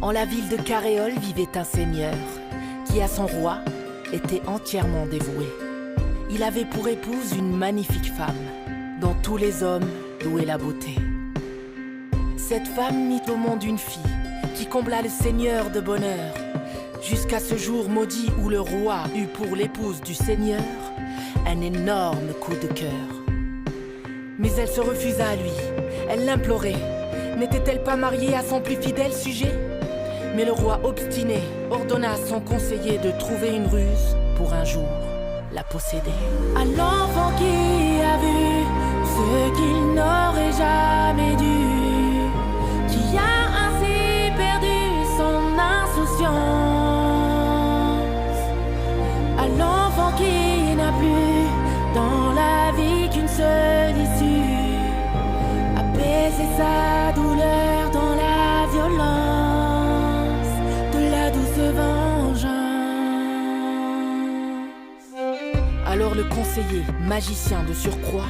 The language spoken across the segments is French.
En la ville de Caréole vivait un seigneur qui à son roi était entièrement dévoué. Il avait pour épouse une magnifique femme dont tous les hommes louaient la beauté. Cette femme mit au monde une fille qui combla le seigneur de bonheur, jusqu'à ce jour maudit où le roi eut pour l'épouse du seigneur un énorme coup de cœur. Mais elle se refusa à lui, elle l'implorait. N'était-elle pas mariée à son plus fidèle sujet? Mais le roi obstiné ordonna à son conseiller de trouver une ruse pour un jour la posséder. À l'enfant qui a vu ce qu'il n'aurait jamais dû, qui a ainsi perdu son insouciance, à l'enfant qui n'a plus dans la vie qu'une seule issue, apaiser sa douleur dans la violence de la douce vengeance. Alors le conseiller, magicien de surcroît,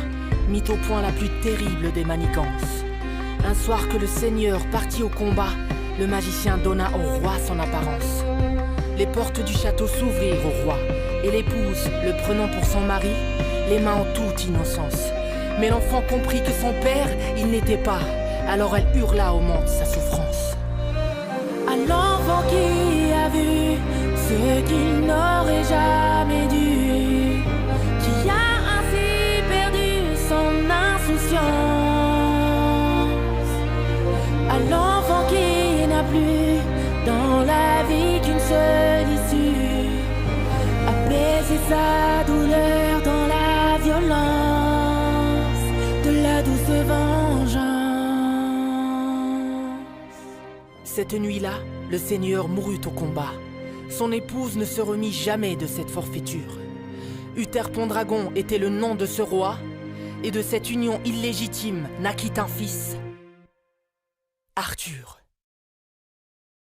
mit au point la plus terrible des manigances. Un soir que le seigneur partit au combat, le magicien donna au roi son apparence. Les portes du château s'ouvrirent au roi, et l'épouse, le prenant pour son mari, les mains en toute innocence. Mais l'enfant comprit que son père, il n'était pas. Alors elle hurla au monde sa souffrance. À l'enfant qui a vu ce qu'il n'aurait jamais dû, qui a ainsi perdu son insouciance, à l'enfant qui n'a plus dans la vie qu'une seule issue, apaiser sa douleur dans la violence de la douce vengeance. Cette nuit-là, le seigneur mourut au combat. Son épouse ne se remit jamais de cette forfaiture. Uther Pendragon était le nom de ce roi, et de cette union illégitime naquit un fils, Arthur.